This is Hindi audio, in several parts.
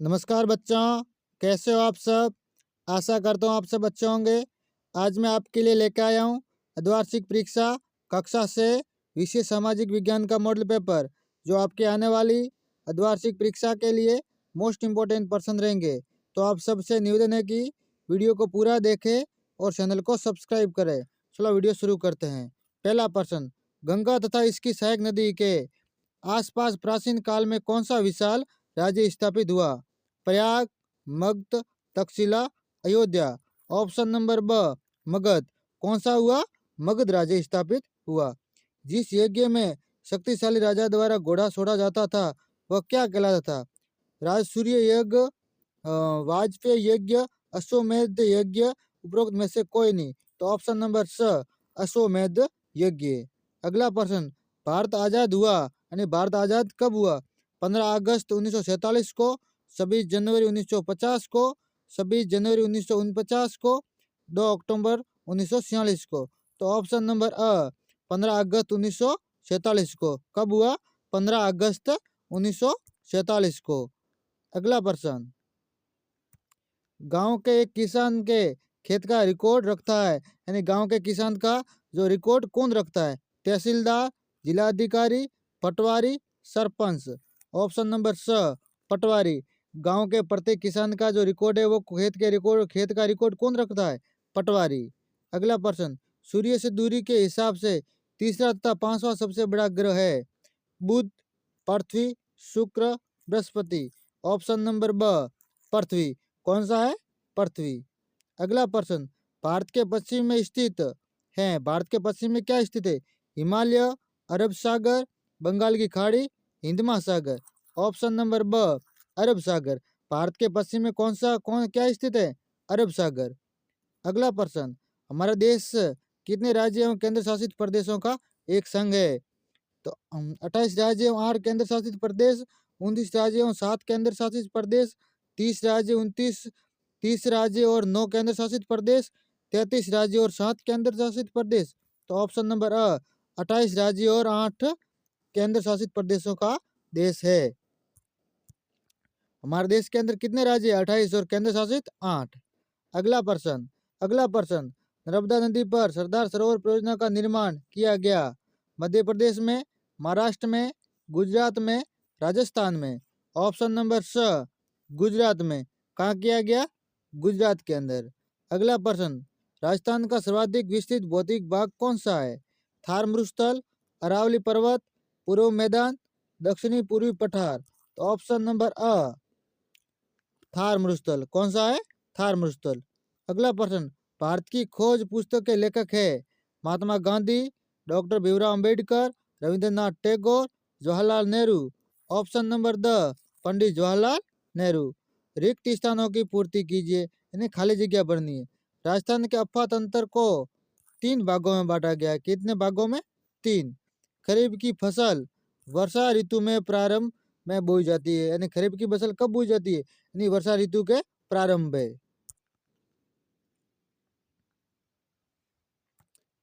नमस्कार बच्चों, कैसे हो आप सब। आशा करता हूँ आप सब अच्छे होंगे। आज मैं आपके लिए लेकर आया हूँ अर्धवार्षिक परीक्षा कक्षा से विषय सामाजिक विज्ञान का मॉडल पेपर, जो आपके आने वाली अर्धवार्षिक परीक्षा के लिए मोस्ट इम्पोर्टेंट प्रश्न रहेंगे। तो आप सबसे निवेदन है कि वीडियो को पूरा देखें और चैनल को सब्सक्राइब करें। चलो वीडियो शुरू करते हैं। पहला प्रश्न, गंगा तथा इसकी सहायक नदी के आसपास प्राचीन काल में कौन सा विशाल राज्य स्थापित हुआ? प्रयाग, मगध, तक्षशिला, अयोध्या। ऑप्शन नंबर ब मगध। कौन सा हुआ? मगध राज्य स्थापित हुआ। जिस यज्ञ में शक्तिशाली राजा द्वारा घोड़ा छोड़ा जाता था वह क्या कहलाता था? राजसूय यज्ञ, वाजपेयी यज्ञ, अश्वमेध यज्ञ, उपरोक्त में से कोई नहीं। तो ऑप्शन नंबर स अश्वमेध यज्ञ। अगला प्रश्न, भारत आजाद हुआ यानी भारत आजाद कब हुआ? 15 अगस्त 1947 को, 26 जनवरी 1950 को, 26 जनवरी 1949 को, 2 अक्टूबर 1946 को। तो ऑप्शन नंबर अ 15 अगस्त 1947 को। कब हुआ? 15 अगस्त 1947 को। अगला प्रश्न, गांव के एक किसान के खेत का रिकॉर्ड रखता है यानी गांव के किसान का जो रिकॉर्ड कौन रखता है? तहसीलदार, जिलाधिकारी, पटवारी, सरपंच। ऑप्शन नंबर स पटवारी। गांव के प्रत्येक किसान का जो रिकॉर्ड है वो खेत का रिकॉर्ड कौन रखता है? पटवारी। अगला प्रश्न, सूर्य से दूरी के हिसाब से तीसरा तथा पांचवा सबसे बड़ा ग्रह है? बुध, पृथ्वी, शुक्र, बृहस्पति। ऑप्शन नंबर ब पृथ्वी। कौन सा है? पृथ्वी। अगला प्रश्न, भारत के पश्चिम में स्थित है, भारत के पश्चिम में क्या स्थित है? हिमालय, अरब सागर, बंगाल की खाड़ी, हिंद महासागर। ऑप्शन नंबर ब अरब सागर। भारत के पश्चिम में कौन क्या स्थित है? अरब सागर। अगला प्रश्न, हमारा देश कितने राज्य एवं केंद्र शासित प्रदेशों का एक संघ है? तो 28 राज्य एवं 8 केंद्र शासित प्रदेश, 29 राज्य एवं 7 केंद्र शासित प्रदेश, 30 राज्य और 9 केंद्र शासित प्रदेश, 33 राज्य और 7 केंद्र शासित प्रदेश। तो ऑप्शन नंबर अ 28 राज्य और 8 केंद्र शासित प्रदेशों का देश है। हमारे देश के अंदर कितने राज्य? 28 और केंद्र शासित 8। अगला प्रश्न, नर्मदा नदी पर सरदार सरोवर परियोजना का निर्माण किया गया मध्य प्रदेश में, महाराष्ट्र में, गुजरात में, राजस्थान में। ऑप्शन नंबर स गुजरात में। कहाँ किया गया? गुजरात के अंदर। अगला प्रश्न, राजस्थान का सर्वाधिक विस्तृत भौतिक भाग कौन सा है? थार मरुस्थल, अरावली पर्वत, पूर्व मैदान, दक्षिणी पूर्वी पठार। तो ऑप्शन नंबर अ थार मरुस्थल। कौन सा है? थार मरुस्थल। अगला प्रश्न, भारत की खोज पुस्तक के लेखक है? Mahatma Gandhi, doctor Bhimrao Ambedkar, Rabindranath Tagore, Jawaharlal Nehru. Option number D Pandit Jawaharlal Nehru. रिक्त स्थानों की पूर्ति कीजिए यानी खाली जगह भरनी है। राजस्थान के अफा तंत्र को 3 भागों में बांटा गया है। कितने भागों में? 3। खरीफ की फसल वर्षा ऋतु में प्रारंभ में बोई जाती है यानी खरीफ की फसल कब बोई जाती है? यानी वर्षा ऋतु के प्रारंभ में।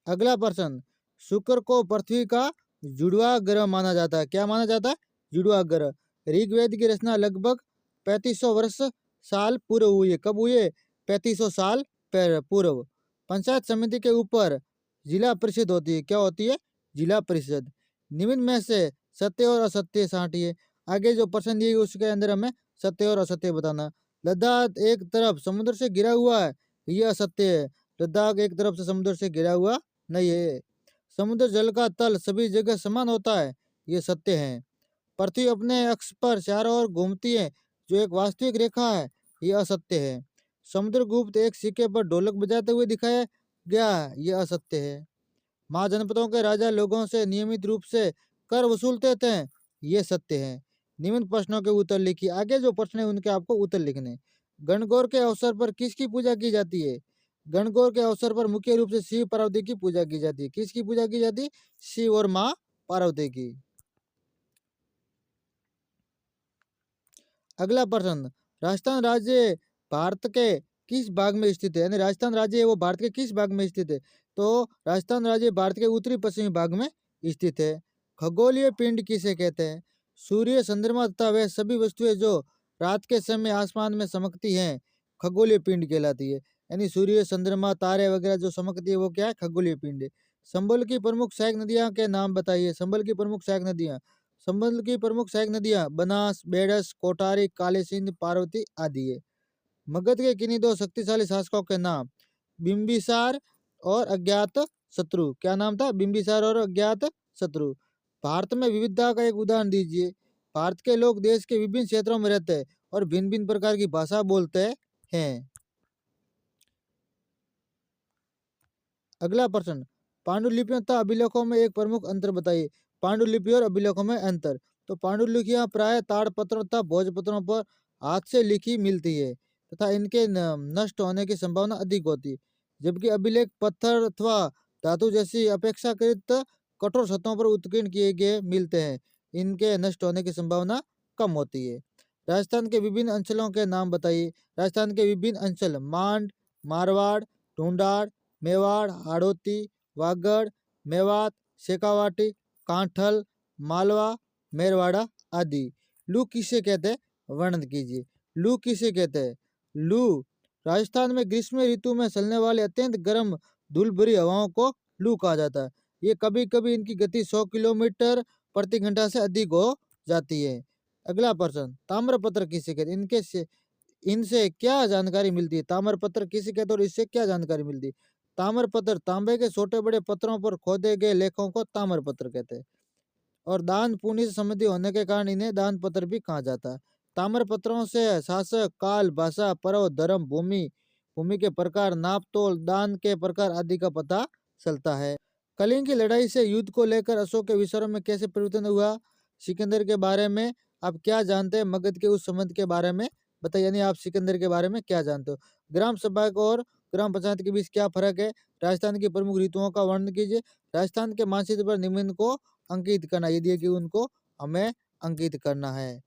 अगला प्रश्न, शुक्र को पृथ्वी का जुड़वा ग्रह माना जाता है। क्या माना जाता है? जुड़वा ग्रह। ऋग्वेद की रचना लगभग 3500 वर्ष साल पूर्व हुई है। कब हुई है? 3500 साल पूर्व। पंचायत समिति के ऊपर जिला परिषद होती है। क्या होती है? जिला परिषद। निम्न में से सत्य और असत्य छांटिए। आगे जो प्रश्न दिए उसके अंदर हमें सत्य और असत्य बताना। लद्दाख एक तरफ समुद्र से घिरा हुआ है, यह असत्य है। लद्दाख एक तरफ से समुद्र से घिरा हुआ नहीं है। समुद्र जल का तल सभी जगह समान होता है, ये सत्य है। पृथ्वी अपने अक्ष पर चारों ओर घूमती है, जो एक वास्तविक रेखा है, ये असत्य है। समुद्रगुप्त एक सिक्के पर ढोलक बजाते हुए दिखाया गया, ये असत्य है। महाजनपदों के राजा लोगों से नियमित रूप से कर वसूलते थे, ये सत्य है। निम्न प्रश्नों के उत्तर लिखिए। आगे जो प्रश्न है उनके आपको उत्तर लिखने। गणगौर के अवसर पर किसकी पूजा की जाती है? गणगौर के अवसर पर मुख्य रूप से शिव पार्वती की पूजा की जाती है। किसकी पूजा की जाती है? शिव और माँ पार्वती की। अगला प्रश्न, राजस्थान राज्य भारत के किस भाग में स्थित है? यानी राजस्थान राज्य है वो भारत के किस भाग में स्थित है? तो राजस्थान राज्य भारत के उत्तरी पश्चिमी भाग में स्थित है। खगोलीय पिंड किसे कहते हैं? सूर्य, चंद्रमा तथा वह सभी वस्तुएं जो रात के समय आसमान में चमकती हैं, खगोलीय पिंड कहलाती है। यानी सूर्य, चंद्रमा, तारे वगैरह जो चमकती है वो क्या है? खगोलीय पिंड है। संबल की प्रमुख सहायक नदियां के नाम बताइए। संबल की प्रमुख सहायक नदियां। संबल की प्रमुख सहायक नदियां बनास, बेडस, कोटारी, काली सिंध, पार्वती आदि है। मगध के किन्हीं दो शक्तिशाली शासकों के नाम। बिंबिसार और अज्ञात शत्रु। क्या नाम था? बिंबिसार और अज्ञात शत्रु। भारत में विविधता का एक उदाहरण दीजिए। भारत के लोग देश के विभिन्न क्षेत्रों में रहते हैं और भिन्न भिन्न प्रकार की भाषा बोलते हैं। अगला प्रश्न, पांडुलिपियों तथा अभिलेखों में एक प्रमुख अंतर बताइए। पांडुलिपि और अभिलेखों में अंतर। तो पांडुलिपियां प्राय ताड़पत्रों तथा भोजपत्रों पर हाथ से लिखी मिलती है तथा इनके नष्ट होने की संभावना अधिक होती है, जबकि अभिलेख पत्थर अथवा धातु जैसी अपेक्षाकृत कठोर सतहों पर उत्कीर्ण किए गए मिलते हैं। इनके नष्ट होने की संभावना कम होती है। राजस्थान के विभिन्न अंचलों के नाम बताइए। राजस्थान के विभिन्न अंचल। मांड, मारवाड़, ढूंढाड़, मेवाड़, हाड़ौती, वागड़, मेवात, शेखावाटी, कांठल, मालवा, मेरवाड़ा आदि। लू किसे कहते हैं? वर्णन कीजिए। लू किसे कहते हैं? लू राजस्थान में ग्रीष्म ऋतु में चलने वाले अत्यंत गर्म धूल भरी हवाओं को लू कहा जाता है। ये कभी कभी इनकी गति 100 किलोमीटर प्रति घंटा से अधिक हो जाती है। अगला प्रश्न, ताम्रपत्र किसे कहते हैं? इनसे क्या जानकारी मिलती है? ताम्रपत्र किसे कहते हैं और इससे क्या जानकारी मिलती है? ताम्रपत्र तांबे के छोटे बड़े पत्रों पर खोदे गए लेखों को ताम्रपत्र कहते हैं और दान पुण्य से संबंधित होने के कारण इन्हें दान पत्र भी कहा जाता है। ताम्रपत्रों से शासक, काल, भाषा, पर्व, धर्म, भूमि, भूमि के प्रकार, नाप तोल, दान के प्रकार आदि का पता चलता है। कलिंग की लड़ाई से युद्ध को लेकर अशोक के विचारों में कैसे परिवर्तन हुआ? सिकंदर के बारे में आप क्या जानते हैं? मगध के उस संबंध के बारे में बताइए। यानी आप सिकंदर के बारे में क्या जानते हो? ग्राम सभा और ग्राम पंचायत के बीच क्या फर्क है? राजस्थान की प्रमुख ऋतुओं का वर्णन कीजिए। राजस्थान के मानचित्र पर निम्न को अंकित करना। ये दिए कि उनको हमें अंकित करना है।